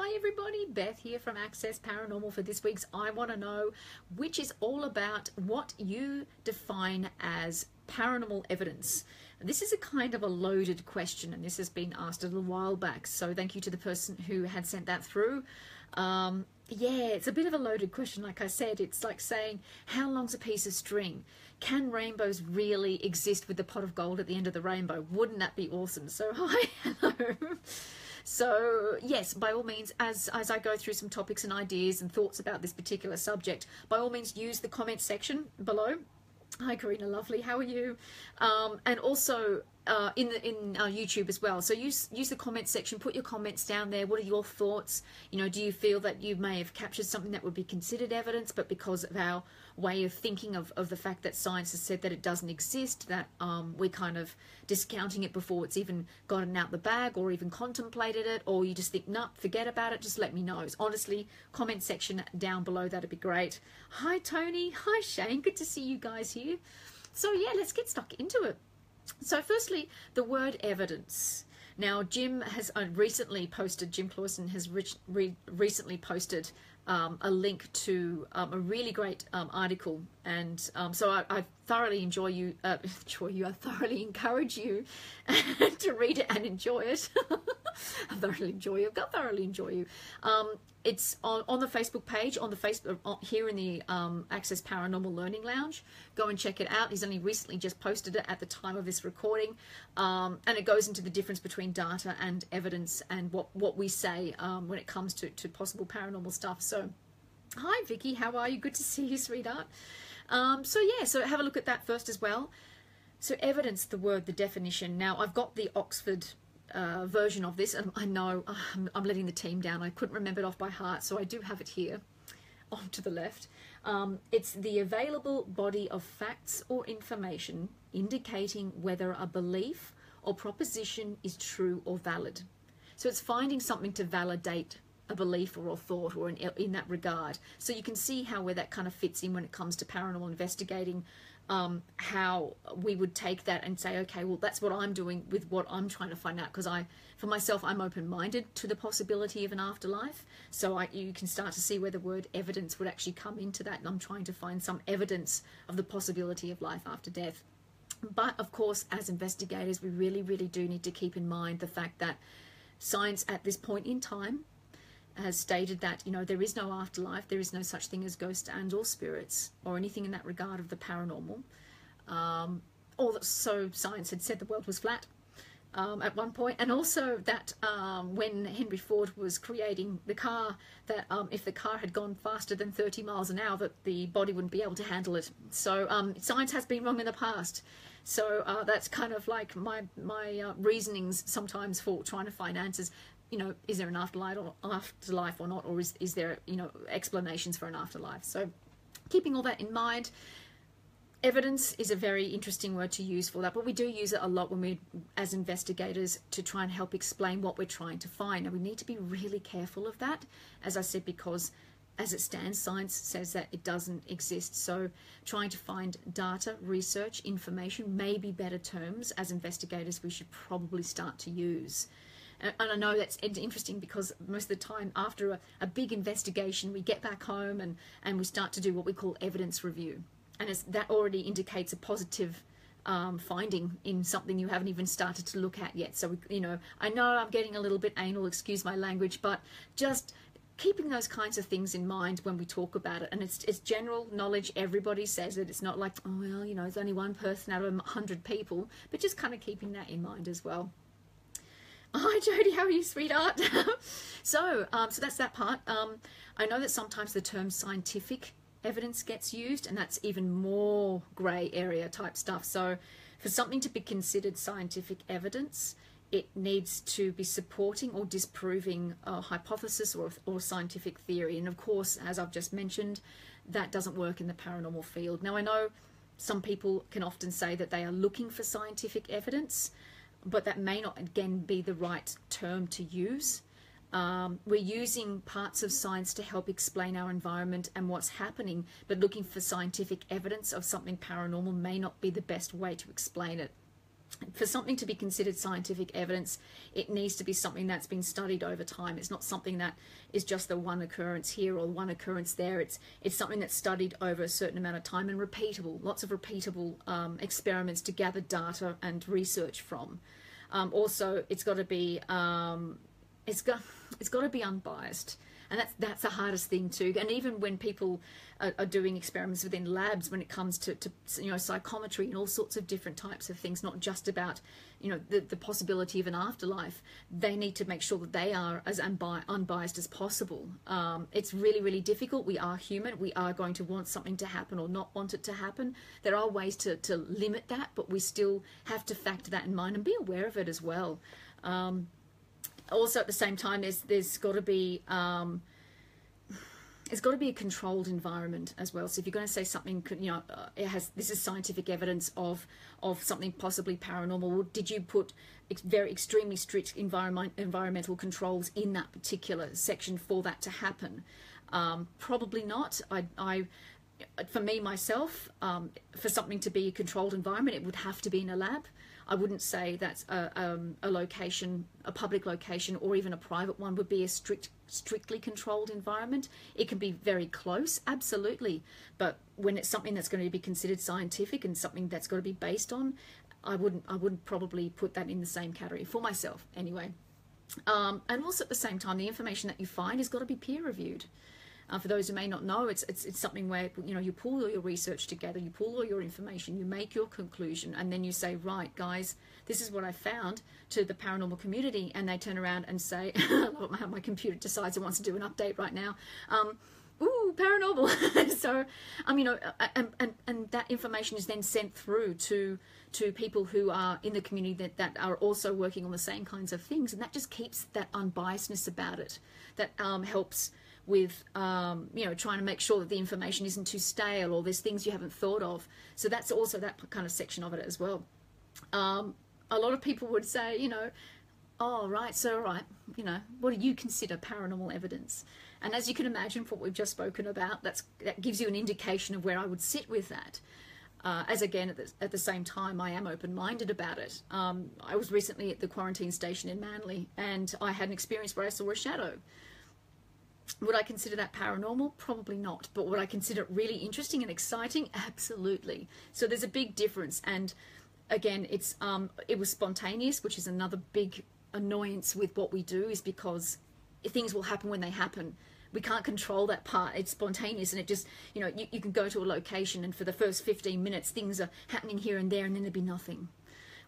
Hi everybody, Beth here from Access Paranormal for this week's I Want to Know, which is all about what you define as paranormal evidence. This is a kind of a loaded question, and this has been asked a little while back, so thank you to the person who had sent that through. Yeah, it's a bit of a loaded question. Like I said, it's like saying, how long's a piece of string? Can rainbows really exist with the pot of gold at the end of the rainbow? Wouldn't that be awesome? So hi, hello. So yes, by all means, as I go through some topics and ideas and thoughts about this particular subject, by all means use the comment section below. Hi Karina, lovely, how are you? And also in YouTube as well. So use the comment section, put your comments down there. What are your thoughts? You know, do you feel that you may have captured something that would be considered evidence, but because of our way of thinking of the fact that science has said that it doesn't exist, that we're kind of discounting it before it's even gotten out the bag or even contemplated it, or you just think, nah, forget about it, just let me know. Honestly, comment section down below, that'd be great. Hi Tony, hi Shane, good to see you guys here. So yeah, let's get stuck into it. So firstly, the word evidence. Now, Jim has recently posted, Jim Clausen has recently posted a link to a really great article, and so I thoroughly I thoroughly encourage you to read it and enjoy it. I thoroughly enjoy you. It's on the Facebook page, on the Facebook here in the Access Paranormal Learning Lounge. Go and check it out. He's only recently just posted it at the time of this recording, and it goes into the difference between data and evidence and what we say when it comes to possible paranormal stuff. So, hi Vicky, how are you? Good to see you, sweetheart. So yeah, so have a look at that first as well. So evidence, the word, the definition. Now I've got the Oxford version of this, and I know I'm letting the team down. I couldn't remember it off by heart, so I do have it here on to the left. It's the available body of facts or information indicating whether a belief or proposition is true or valid. So it's finding something to validate a belief or a thought, or in that regard. So you can see where that kind of fits in when it comes to paranormal investigating, how we would take that and say, okay, well, that's what I'm doing with what I'm trying to find out, because for myself, I'm open-minded to the possibility of an afterlife. So you can start to see where the word evidence would actually come into that, and I'm trying to find some evidence of the possibility of life after death. But of course, as investigators, we really, really do need to keep in mind the fact that science at this point in time has stated that, you know, there is no afterlife, there is no such thing as ghosts and or spirits or anything in that regard of the paranormal. So science had said the world was flat at one point, and also that when Henry Ford was creating the car, that if the car had gone faster than 30 miles an hour, that the body wouldn't be able to handle it. So science has been wrong in the past. So that's kind of like my reasonings sometimes for trying to find answers. You know, is there an afterlife or not, or is there, you know, explanations for an afterlife? So keeping all that in mind, evidence is a very interesting word to use for that, but we do use it a lot when we, as investigators, to try and help explain what we're trying to find. And we need to be really careful of that, as I said, because as it stands, science says that it doesn't exist. So trying to find data, research, information may be better terms as investigators we should probably start to use. And I know that's interesting, because most of the time after a big investigation, we get back home and we start to do what we call evidence review. And that already indicates a positive finding in something you haven't even started to look at yet. So, you know I'm getting a little bit anal, excuse my language, but just keeping those kinds of things in mind when we talk about it. And it's general knowledge, everybody says it. It's not like, oh, well, you know, it's only one person out of 100 people, but just kind of keeping that in mind as well. Hi Jodie, how are you, sweetheart? So that's that part. I know that sometimes the term scientific evidence gets used, and that's even more grey area type stuff. So for something to be considered scientific evidence, it needs to be supporting or disproving a hypothesis or scientific theory. And of course, as I've just mentioned, that doesn't work in the paranormal field. Now, I know some people can often say that they are looking for scientific evidence, but that may not, again, be the right term to use. We're using parts of science to help explain our environment and what's happening, but looking for scientific evidence of something paranormal may not be the best way to explain it. for something to be considered scientific evidence, it needs to be something that's been studied over time. It's not something that is just the one occurrence here or one occurrence there. It's something that's studied over a certain amount of time and repeatable, lots of repeatable experiments to gather data and research from. Also, it's got to be it's got to be unbiased. And that's the hardest thing too. And even when people are doing experiments within labs, when it comes to psychometry and all sorts of different types of things, not just about the possibility of an afterlife, they need to make sure that they are as unbiased as possible. It's really, really difficult. We are human. We are going to want something to happen or not want it to happen. There are ways to limit that, but we still have to factor that in mind and be aware of it as well. Also, at the same time, there's got to be it's got to be a controlled environment as well. So if you're going to say something, this is scientific evidence of something possibly paranormal, well, did you put very extremely strict environmental controls in that particular section for that to happen? Probably not. For me myself, for something to be a controlled environment, it would have to be in a lab. I wouldn't say that's a location, a public location, or even a private one would be a strictly controlled environment. It can be very close, absolutely, but when it's something that's going to be considered scientific and something that's got to be based on, I wouldn't probably put that in the same category for myself anyway. And also at the same time, the information that you find has got to be peer reviewed. For those who may not know, it's something where you pull all your research together, you pull all your information, you make your conclusion, and then you say, right, guys, this is what I found to the paranormal community, and they turn around and say, how my computer decides it wants to do an update right now. Ooh, paranormal. So, and that information is then sent through to people who are in the community that are also working on the same kinds of things, and that just keeps that unbiasedness about it. That helps with trying to make sure that the information isn't too stale or there's things you haven't thought of. So that's also that kind of section of it as well. A lot of people would say, oh, right, so right, what do you consider paranormal evidence? And as you can imagine, from what we've just spoken about, that gives you an indication of where I would sit with that. As again, at the same time, I am open-minded about it. I was recently at the quarantine station in Manly, and I had an experience where I saw a shadow. Would I consider that paranormal? Probably not. But would I consider it really interesting and exciting? Absolutely. So there's a big difference. And again, it was spontaneous, which is another big annoyance with what we do, is because things will happen when they happen. We can't control that part. It's spontaneous, and it just, you can go to a location and for the first 15 minutes, things are happening here and there, and then there'll be nothing.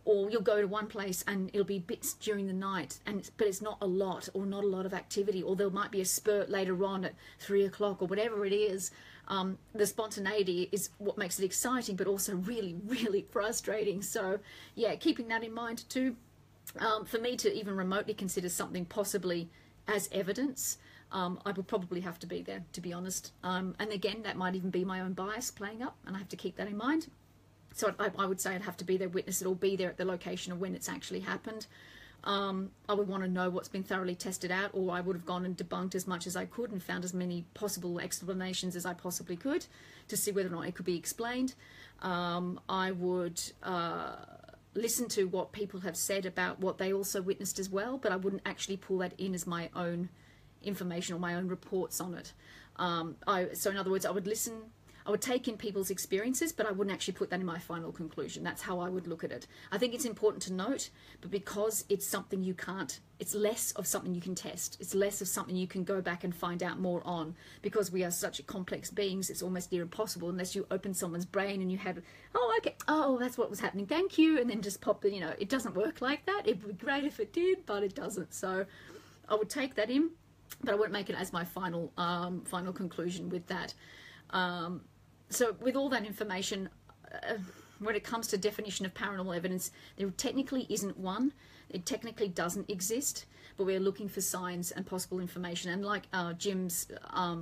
Or you'll go to one place and it'll be bits during the night, but it's not a lot, or not a lot of activity, or there might be a spurt later on at 3 o'clock or whatever it is. The spontaneity is what makes it exciting, but also really, really frustrating. So yeah, keeping that in mind too. For me to even remotely consider something possibly as evidence, I would probably have to be there, to be honest. And again, that might even be my own bias playing up, and I have to keep that in mind. So I would say I'd have to be there, witness it, or be there at the location of when it's actually happened. I would want to know what's been thoroughly tested out, or I would have gone and debunked as much as I could and found as many possible explanations as I possibly could to see whether or not it could be explained. I would listen to what people have said about what they also witnessed as well, but I wouldn't actually pull that in as my own information or my own reports on it. So in other words, I would listen. I would take in people's experiences, but I wouldn't actually put that in my final conclusion. That's how I would look at it. I think it's important to note, but because it's something you can't, it's less of something you can test. It's less of something you can go back and find out more on, because we are such complex beings. It's almost near impossible unless you open someone's brain and you have, oh, okay, oh, that's what was happening, thank you, and then just pop it, it doesn't work like that. It would be great if it did, but it doesn't. So I would take that in, but I wouldn't make it as my final conclusion with that. So with all that information, when it comes to definition of paranormal evidence, there technically isn't one. It technically doesn't exist, but we're looking for signs and possible information. And like Jim's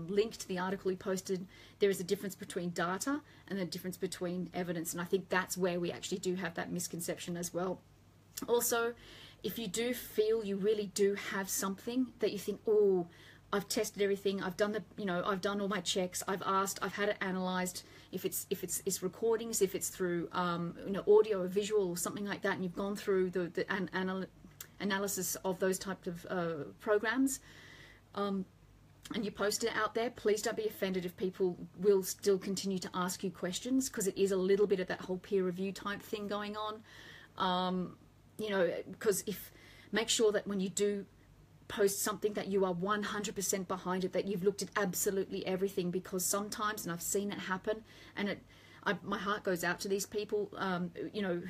link to the article he posted, there is a difference between data and a difference between evidence. And I think that's where we actually do have that misconception as well. Also, if you do feel you really do have something that you think, oh, I've tested everything. I've done I've done all my checks. I've asked. I've had it analysed. If it's recordings, if it's through audio or visual or something like that, and you've gone through the analysis of those types of programs, and you post it out there, please don't be offended if people will still continue to ask you questions, because it is a little bit of that whole peer review type thing going on. Because make sure that when you do post something that you are 100% behind it, that you've looked at absolutely everything, because sometimes, and I've seen it happen, and my heart goes out to these people,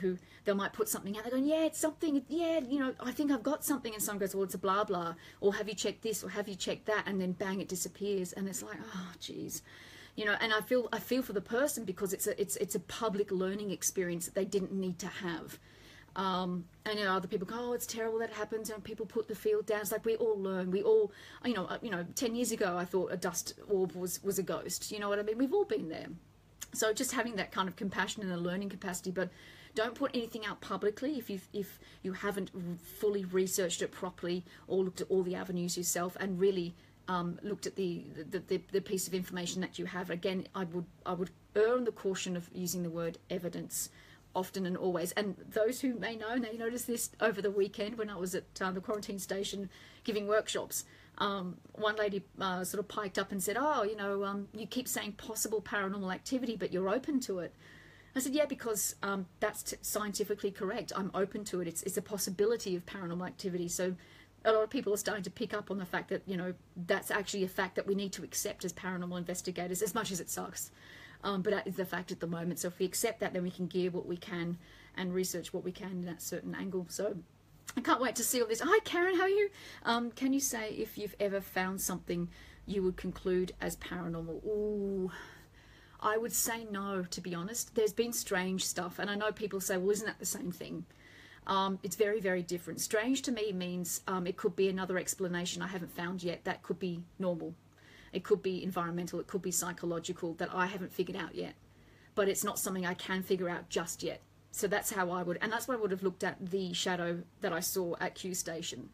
who they might put something out, they're going, yeah, it's something, yeah, I think I've got something, and someone goes, well, it's a blah blah, or have you checked this, or have you checked that, and then bang, it disappears, and it's like, oh geez, and I feel for the person, because it's a public learning experience that they didn't need to have. And other people go, oh, it's terrible that happens, and people put the field down. It's like, we all learn. We all, 10 years ago, I thought a dust orb was a ghost. You know what I mean? We've all been there. So just having that kind of compassion and a learning capacity, but don't put anything out publicly if you haven't fully researched it properly, or looked at all the avenues yourself, and really looked at the piece of information that you have. Again, I would err on the caution of using the word evidence often and always. And those who may know, they noticed this over the weekend when I was at the quarantine station giving workshops. One lady sort of piped up and said, oh, you keep saying possible paranormal activity, but you're open to it. I said, yeah, because that's scientifically correct. I'm open to it. It's a possibility of paranormal activity. So a lot of people are starting to pick up on the fact that, that's actually a fact that we need to accept as paranormal investigators, as much as it sucks. But that is the fact at the moment. So if we accept that, then we can gear what we can and research what we can in that certain angle. So I can't wait to see all this. Hi, Karen, how are you? Can you say if you've ever found something you would conclude as paranormal? Ooh, I would say no, to be honest. There's been strange stuff, and I know people say, well, isn't that the same thing? It's very, very different. Strange to me means it could be another explanation I haven't found yet. That could be normal. It could be environmental, it could be psychological, that I haven't figured out yet. But it's not something I can figure out just yet. So that's how I would, and that's why I would have looked at the shadow that I saw at Q Station.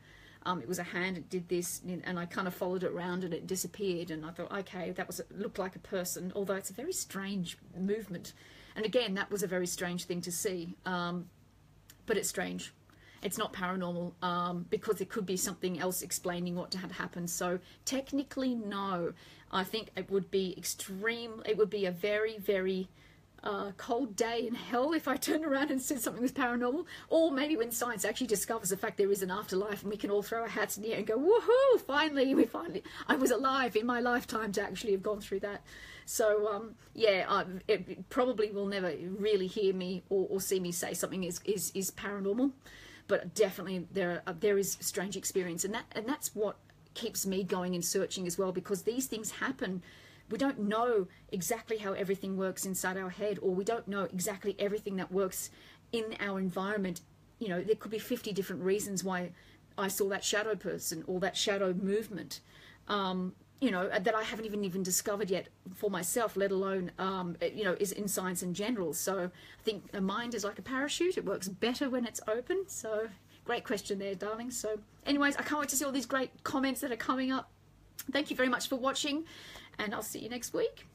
It was a hand, it did this, and I kind of followed it around and it disappeared. And I thought, okay, looked like a person, although it's a very strange movement. And again, that was a very strange thing to see. But it's strange. It's not paranormal, because it could be something else explaining what had happened. So technically, no. I think it would be it would be a very, very cold day in hell if I turned around and said something was paranormal. Or maybe when science actually discovers the fact there is an afterlife, and we can all throw our hats in the air and go, woohoo, finally, I was alive in my lifetime to actually have gone through that. So, it probably will never really hear me or see me say something is paranormal. But definitely there is strange experience, and that's what keeps me going and searching as well, because these things happen. We don't know exactly how everything works inside our head, or we don't know exactly everything that works in our environment. There could be 50 different reasons why I saw that shadow person or that shadow movement, that I haven't even discovered yet for myself, let alone, is in science in general. So I think the mind is like a parachute. It works better when it's open. So great question there, darling. So anyways, I can't wait to see all these great comments that are coming up. Thank you very much for watching, and I'll see you next week.